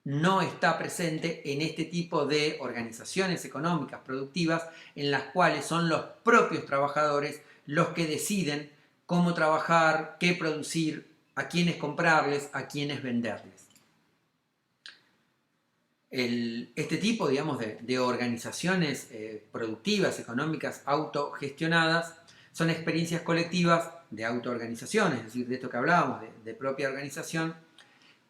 no está presente en este tipo de organizaciones económicas productivas en las cuales son los propios trabajadores los que deciden cómo trabajar, qué producir, a quiénes comprarles, a quiénes venderles. Este tipo, digamos, de organizaciones productivas, económicas, autogestionadas, son experiencias colectivas de autoorganización, es decir, de esto que hablábamos, de propia organización,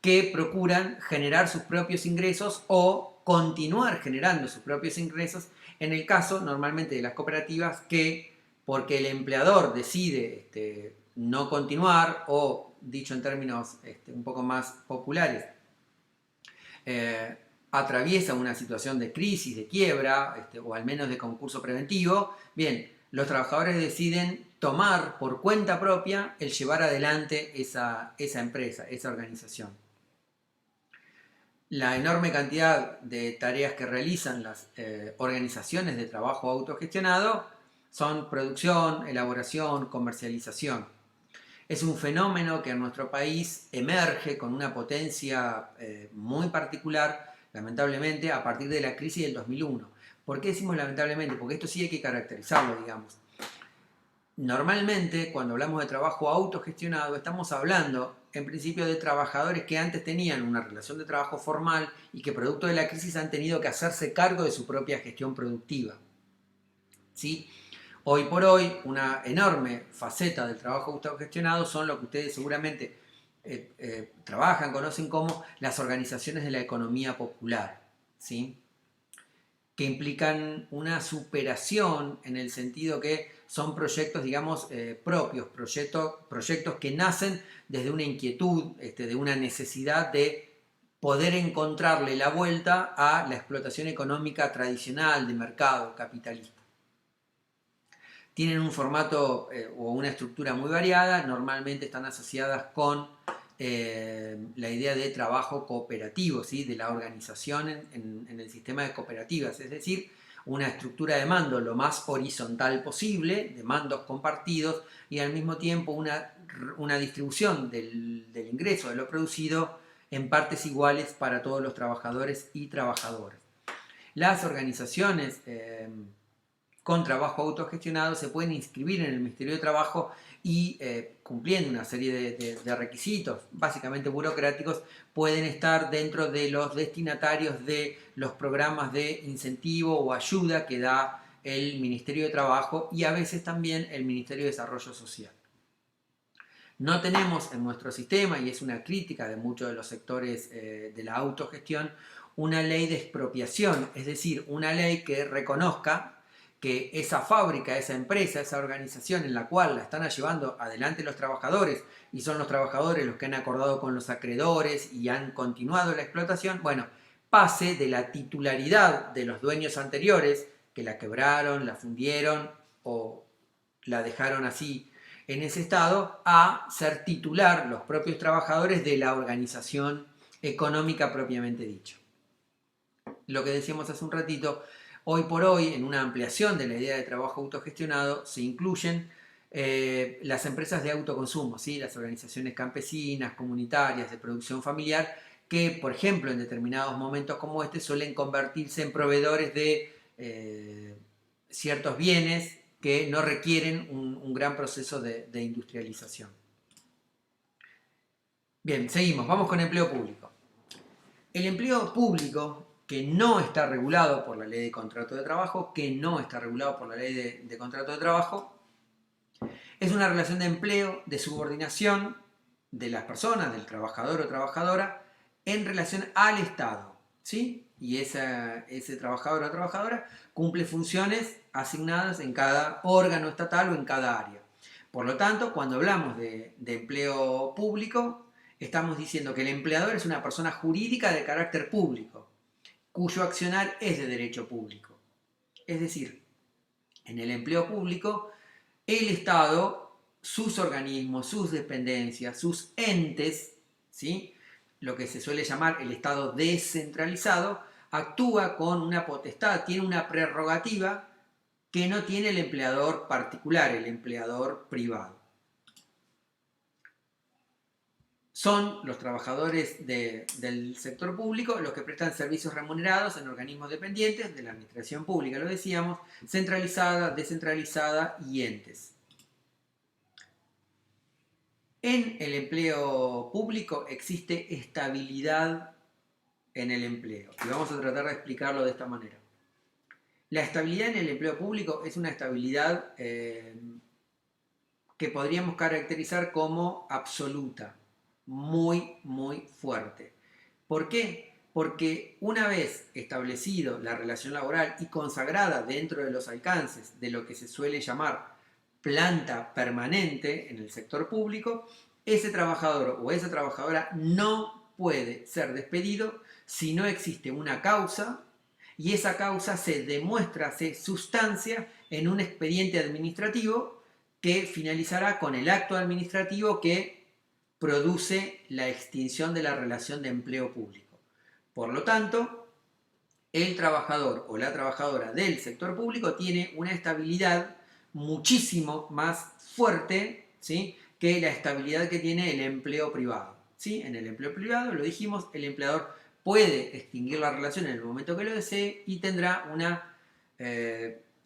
que procuran generar sus propios ingresos o continuar generando sus propios ingresos, en el caso normalmente de las cooperativas que, porque el empleador decide no continuar, o dicho en términos un poco más populares, atraviesa una situación de crisis, de quiebra, o al menos de concurso preventivo, bien, los trabajadores deciden tomar por cuenta propia el llevar adelante esa empresa, esa organización. La enorme cantidad de tareas que realizan las organizaciones de trabajo autogestionado son producción, elaboración, comercialización. Es un fenómeno que en nuestro país emerge con una potencia muy particular, lamentablemente, a partir de la crisis del 2001. ¿Por qué decimos lamentablemente? Porque esto sí hay que caracterizarlo, digamos. Normalmente, cuando hablamos de trabajo autogestionado, estamos hablando, en principio, de trabajadores que antes tenían una relación de trabajo formal y que producto de la crisis han tenido que hacerse cargo de su propia gestión productiva. ¿Sí? Hoy por hoy, una enorme faceta del trabajo autogestionado son lo que ustedes seguramente trabajan, conocen como las organizaciones de la economía popular, ¿sí? Que implican una superación en el sentido que son proyectos, digamos, propios, proyectos que nacen desde una inquietud, de una necesidad de poder encontrarle la vuelta a la explotación económica tradicional de mercado capitalista. Tienen un formato o una estructura muy variada, normalmente están asociadas con la idea de trabajo cooperativo, ¿sí? De la organización en el sistema de cooperativas, es decir, una estructura de mando lo más horizontal posible, de mandos compartidos, y al mismo tiempo una distribución del ingreso, de lo producido, en partes iguales para todos los trabajadores y trabajadoras. Las organizaciones con trabajo autogestionado se pueden inscribir en el Ministerio de Trabajo y cumpliendo una serie de requisitos, básicamente burocráticos, pueden estar dentro de los destinatarios de los programas de incentivo o ayuda que da el Ministerio de Trabajo y a veces también el Ministerio de Desarrollo Social. No tenemos en nuestro sistema, y es una crítica de muchos de los sectores de la autogestión, una ley de expropiación, es decir, una ley que reconozca que esa fábrica, esa empresa, esa organización en la cual la están llevando adelante los trabajadores, y son los trabajadores los que han acordado con los acreedores y han continuado la explotación, bueno, pase de la titularidad de los dueños anteriores, que la quebraron, la fundieron o la dejaron así en ese estado, a ser titular los propios trabajadores de la organización económica propiamente dicho. Lo que decíamos hace un ratito, hoy por hoy, en una ampliación de la idea de trabajo autogestionado, se incluyen las empresas de autoconsumo, ¿sí? Las organizaciones campesinas, comunitarias, de producción familiar, que, por ejemplo, en determinados momentos como este, suelen convertirse en proveedores de ciertos bienes que no requieren un gran proceso de industrialización. Bien, seguimos, vamos con empleo público. El empleo público, que no está regulado por la ley de contrato de trabajo, contrato de trabajo, es una relación de empleo, de subordinación de las personas, del trabajador o trabajadora, en relación al Estado, ¿sí? Y ese trabajador o trabajadora cumple funciones asignadas en cada órgano estatal o en cada área. Por lo tanto, cuando hablamos de empleo público, estamos diciendo que el empleador es una persona jurídica de carácter público, cuyo accionar es de derecho público. Es decir, en el empleo público, el Estado, sus organismos, sus dependencias, sus entes, ¿sí? Lo que se suele llamar el Estado descentralizado, actúa con una potestad, tiene una prerrogativa que no tiene el empleador particular, el empleador privado. Son los trabajadores del sector público los que prestan servicios remunerados en organismos dependientes de la administración pública, lo decíamos, centralizada, descentralizada y entes. En el empleo público existe estabilidad en el empleo y vamos a tratar de explicarlo de esta manera. La estabilidad en el empleo público es una estabilidad que podríamos caracterizar como absoluta, muy, muy fuerte. ¿Por qué? Porque una vez establecido la relación laboral y consagrada dentro de los alcances de lo que se suele llamar planta permanente en el sector público, ese trabajador o esa trabajadora no puede ser despedido si no existe una causa y esa causa se demuestra, se sustancia en un expediente administrativo que finalizará con el acto administrativo que produce la extinción de la relación de empleo público. Por lo tanto, el trabajador o la trabajadora del sector público tiene una estabilidad muchísimo más fuerte, ¿sí?, que la estabilidad que tiene el empleo privado. ¿Sí? En el empleo privado, lo dijimos, el empleador puede extinguir la relación en el momento que lo desee y tendrá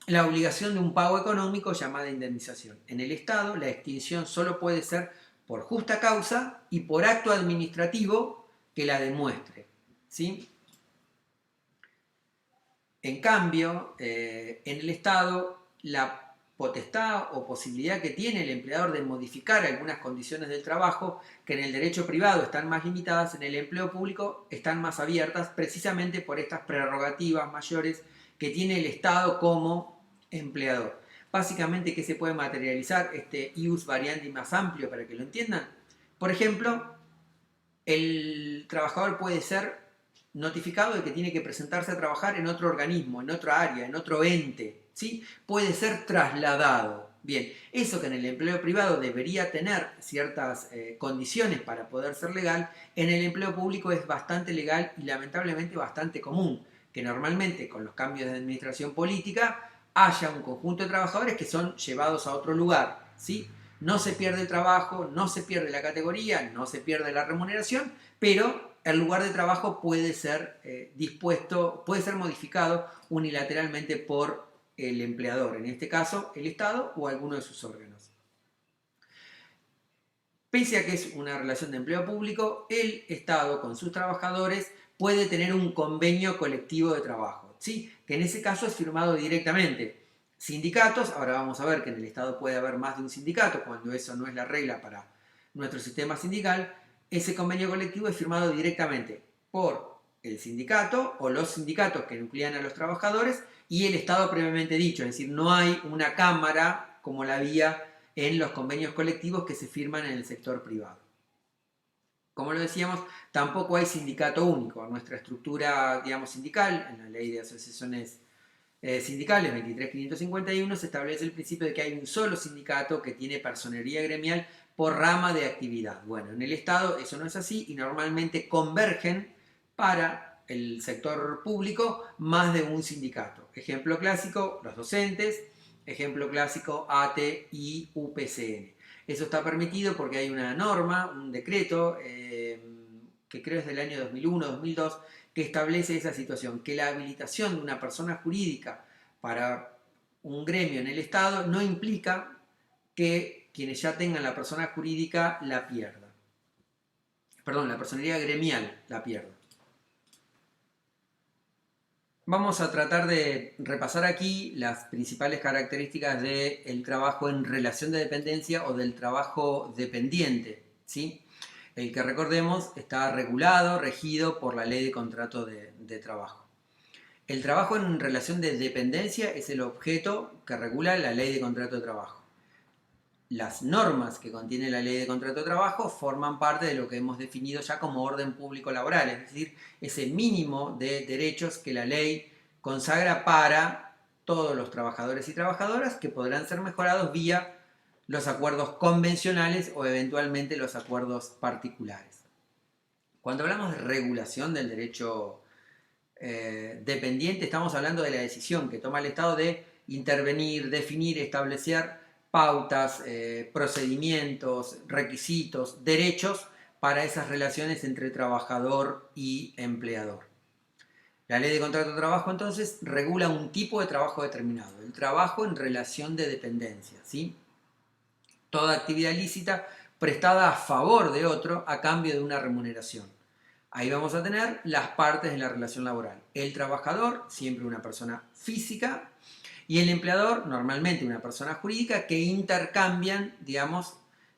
la obligación de un pago económico llamada indemnización. En el Estado, la extinción solo puede ser por justa causa y por acto administrativo que la demuestre. ¿Sí? En cambio, en el Estado, la potestad o posibilidad que tiene el empleador de modificar algunas condiciones del trabajo, que en el derecho privado están más limitadas, en el empleo público están más abiertas, precisamente por estas prerrogativas mayores que tiene el Estado como empleador. Básicamente, ¿qué se puede materializar? Este ius variandi más amplio para que lo entiendan. Por ejemplo, el trabajador puede ser notificado de que tiene que presentarse a trabajar en otro organismo, en otra área, en otro ente, ¿sí? Puede ser trasladado. Bien, eso que en el empleo privado debería tener ciertas condiciones para poder ser legal, en el empleo público es bastante legal y lamentablemente bastante común, que normalmente con los cambios de administración política haya un conjunto de trabajadores que son llevados a otro lugar, ¿sí? No se pierde el trabajo, no se pierde la categoría, no se pierde la remuneración, pero el lugar de trabajo puede ser puede ser modificado unilateralmente por el empleador, en este caso el Estado o alguno de sus órganos. Pese a que es una relación de empleo público, el Estado con sus trabajadores puede tener un convenio colectivo de trabajo, ¿sí? Que en ese caso es firmado directamente. Sindicatos, ahora vamos a ver que en el Estado puede haber más de un sindicato, cuando eso no es la regla para nuestro sistema sindical. Ese convenio colectivo es firmado directamente por el sindicato o los sindicatos que nuclean a los trabajadores y el Estado previamente dicho, es decir, no hay una cámara como la había en los convenios colectivos que se firman en el sector privado. Como lo decíamos, tampoco hay sindicato único. Nuestra estructura, digamos, sindical, en la ley de asociaciones sindicales 23.551 se establece el principio de que hay un solo sindicato que tiene personería gremial por rama de actividad. Bueno, en el Estado eso no es así y normalmente convergen para el sector público más de un sindicato. Ejemplo clásico, los docentes, ejemplo clásico, ATE y UPCN. Eso está permitido porque hay una norma, un decreto, que creo es del año 2001-2002, que establece esa situación, que la habilitación de una persona jurídica para un gremio en el Estado no implica que quienes ya tengan la persona jurídica la pierdan. Perdón, la personería gremial la pierda. Vamos a tratar de repasar aquí las principales características del trabajo en relación de dependencia o del trabajo dependiente, ¿sí? El que recordemos está regulado, regido por la ley de contrato de trabajo. El trabajo en relación de dependencia es el objeto que regula la ley de contrato de trabajo. Las normas que contiene la ley de contrato de trabajo forman parte de lo que hemos definido ya como orden público laboral, es decir, ese mínimo de derechos que la ley consagra para todos los trabajadores y trabajadoras que podrán ser mejorados vía los acuerdos convencionales o eventualmente los acuerdos particulares. Cuando hablamos de regulación del derecho dependiente, estamos hablando de la decisión que toma el Estado de intervenir, definir, establecer pautas, procedimientos, requisitos, derechos para esas relaciones entre trabajador y empleador. La ley de contrato de trabajo entonces regula un tipo de trabajo determinado, el trabajo en relación de dependencia, ¿sí? Toda actividad lícita prestada a favor de otro a cambio de una remuneración. Ahí vamos a tener las partes de la relación laboral. El trabajador, siempre una persona física, y el empleador, normalmente una persona jurídica, que intercambian, digamos,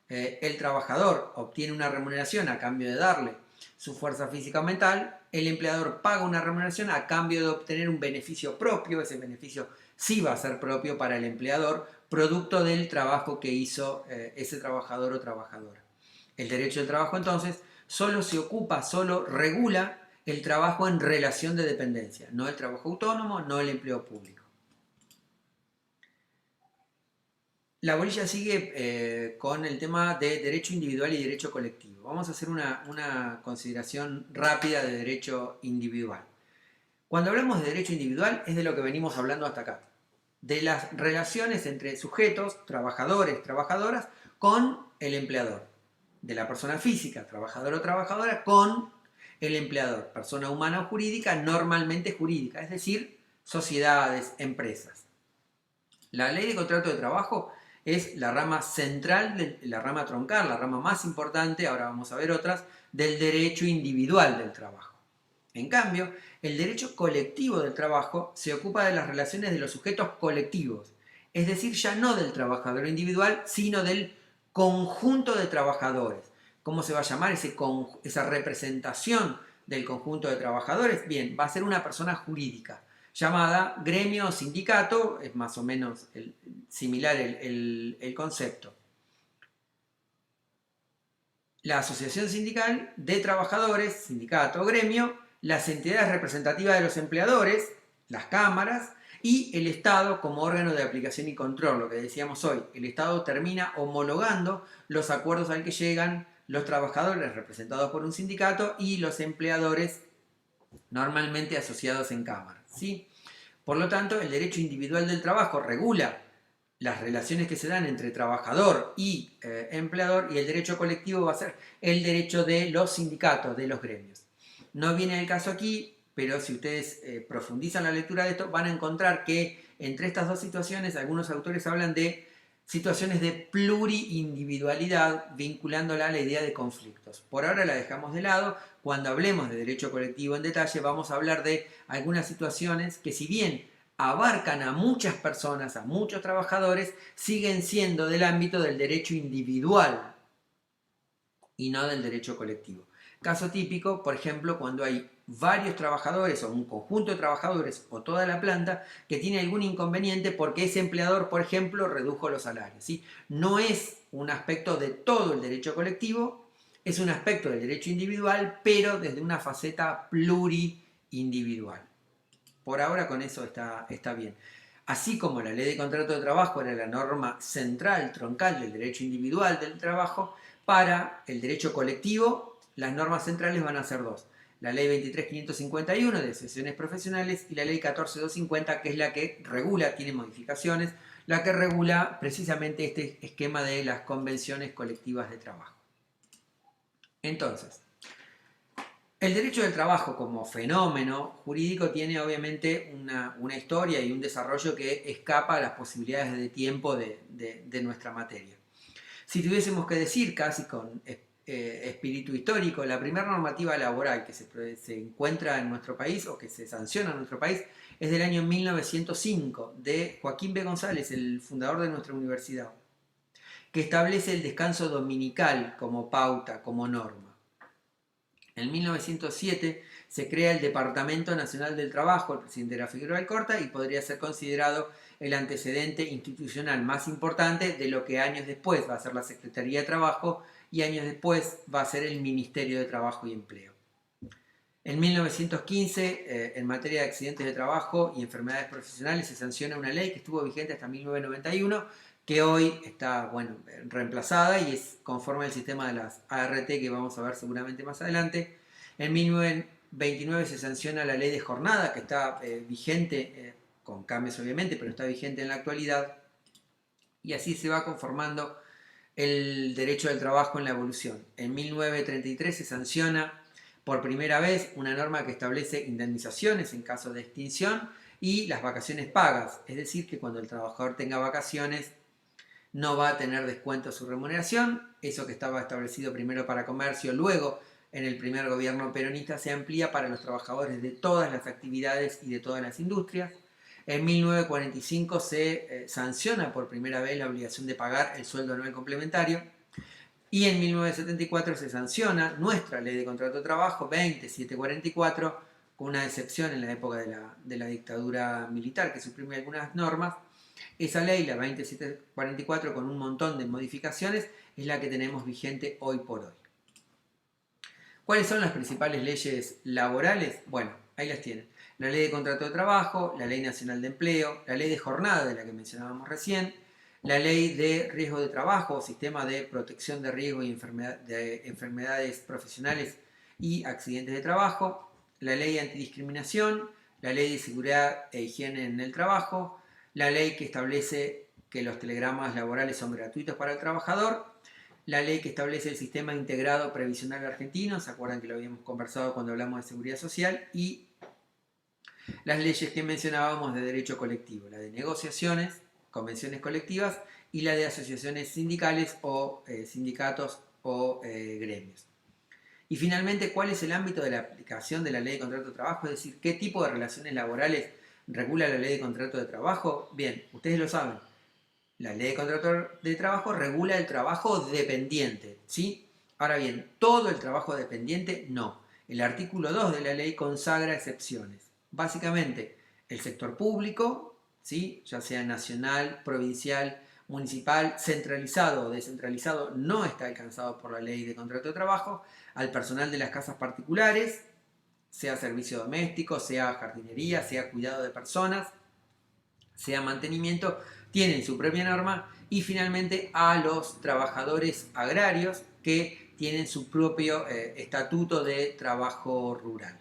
el trabajador obtiene una remuneración a cambio de darle su fuerza física o mental, el empleador paga una remuneración a cambio de obtener un beneficio propio, ese beneficio sí va a ser propio para el empleador, producto del trabajo que hizo ese trabajador o trabajadora. El derecho del trabajo entonces solo se ocupa, solo regula el trabajo en relación de dependencia, no el trabajo autónomo, no el empleo público. La bolilla sigue con el tema de derecho individual y derecho colectivo. Vamos a hacer una consideración rápida de derecho individual. Cuando hablamos de derecho individual es de lo que venimos hablando hasta acá, de las relaciones entre sujetos, trabajadores, trabajadoras, con el empleador, de la persona física, trabajador o trabajadora, con el empleador, persona humana o jurídica, normalmente jurídica, es decir, sociedades, empresas. La ley de contrato de trabajo es la rama central, la rama troncal, la rama más importante, ahora vamos a ver otras, del derecho individual del trabajo. En cambio, el derecho colectivo del trabajo se ocupa de las relaciones de los sujetos colectivos, es decir, ya no del trabajador individual, sino del conjunto de trabajadores. ¿Cómo se va a llamar esa representación del conjunto de trabajadores? Bien, va a ser una persona jurídica llamada gremio o sindicato, es más o menos similar el concepto. La asociación sindical de trabajadores, sindicato o gremio, las entidades representativas de los empleadores, las cámaras, y el Estado como órgano de aplicación y control, lo que decíamos hoy. El Estado termina homologando los acuerdos al que llegan los trabajadores representados por un sindicato y los empleadores normalmente asociados en cámara, ¿sí? Por lo tanto, el derecho individual del trabajo regula las relaciones que se dan entre trabajador y empleador, y el derecho colectivo va a ser el derecho de los sindicatos, de los gremios. No viene el caso aquí, pero si ustedes profundizan la lectura de esto, van a encontrar que entre estas dos situaciones algunos autores hablan de situaciones de pluriindividualidad vinculándola a la idea de conflictos. Por ahora la dejamos de lado. Cuando hablemos de derecho colectivo en detalle vamos a hablar de algunas situaciones que, si bien abarcan a muchas personas, a muchos trabajadores, siguen siendo del ámbito del derecho individual y no del derecho colectivo. Caso típico, por ejemplo, cuando hay varios trabajadores o un conjunto de trabajadores o toda la planta que tiene algún inconveniente porque ese empleador, por ejemplo, redujo los salarios, ¿sí? No es un aspecto de todo el derecho colectivo, es un aspecto del derecho individual, pero desde una faceta pluriindividual. Por ahora con eso está bien. Así como la ley de contrato de trabajo era la norma central, troncal del derecho individual del trabajo, para el derecho colectivo las normas centrales van a ser dos. La ley 23.551 de asociaciones profesionales y la ley 14.250, que es la que regula, tiene modificaciones, la que regula precisamente este esquema de las convenciones colectivas de trabajo. Entonces, el derecho del trabajo como fenómeno jurídico tiene obviamente una historia y un desarrollo que escapa a las posibilidades de tiempo de nuestra materia. Si tuviésemos que decir, casi con espíritu histórico, la primera normativa laboral que se encuentra en nuestro país o que se sanciona en nuestro país es del año 1905, de Joaquín B. González, el fundador de nuestra universidad, que establece el descanso dominical como pauta, como norma. En 1907 se crea el Departamento Nacional del Trabajo, el presidente era Figueroa Alcorta, y podría ser considerado el antecedente institucional más importante de lo que años después va a ser la Secretaría de Trabajo y años después va a ser el Ministerio de Trabajo y Empleo. En 1915, en materia de accidentes de trabajo y enfermedades profesionales, se sanciona una ley que estuvo vigente hasta 1991, que hoy está, reemplazada y es conforme al sistema de las ART que vamos a ver seguramente más adelante. En 1929 se sanciona la ley de jornada, que está vigente con cambios obviamente, pero está vigente en la actualidad, y así se va conformando el derecho del trabajo en la evolución. En 1933 se sanciona por primera vez una norma que establece indemnizaciones en caso de extinción y las vacaciones pagas, es decir, que cuando el trabajador tenga vacaciones no va a tener descuento a su remuneración. Eso que estaba establecido primero para comercio, luego en el primer gobierno peronista se amplía para los trabajadores de todas las actividades y de todas las industrias. En 1945 se sanciona por primera vez la obligación de pagar el sueldo anual complementario. Y en 1974 se sanciona nuestra ley de contrato de trabajo 20744, con una excepción en la época de la dictadura militar que suprime algunas normas. Esa ley, la 20744, con un montón de modificaciones, es la que tenemos vigente hoy por hoy. ¿Cuáles son las principales leyes laborales? Bueno, ahí las tienen. La ley de contrato de trabajo, la ley nacional de empleo, la ley de jornada de la que mencionábamos recién, la ley de riesgo de trabajo, sistema de protección de riesgo y de enfermedades profesionales y accidentes de trabajo, la ley antidiscriminación, la ley de seguridad e higiene en el trabajo, la ley que establece que los telegramas laborales son gratuitos para el trabajador, la ley que establece el sistema integrado previsional argentino, ¿se acuerdan que lo habíamos conversado cuando hablamos de seguridad social? Y las leyes que mencionábamos de derecho colectivo, la de negociaciones, convenciones colectivas y la de asociaciones sindicales o sindicatos o gremios. Y finalmente, ¿cuál es el ámbito de la aplicación de la ley de contrato de trabajo? Es decir, ¿qué tipo de relaciones laborales regula la ley de contrato de trabajo? Bien, ustedes lo saben. La ley de contrato de trabajo regula el trabajo dependiente, ¿sí? Ahora bien, todo el trabajo dependiente no. El artículo 2 de la ley consagra excepciones. Básicamente, el sector público, ¿sí? Ya sea nacional, provincial, municipal, centralizado o descentralizado, no está alcanzado por la ley de contrato de trabajo. Al personal de las casas particulares, sea servicio doméstico, sea jardinería, sea cuidado de personas, sea mantenimiento, tienen su propia norma. Y finalmente a los trabajadores agrarios que tienen su propio estatuto de trabajo rural.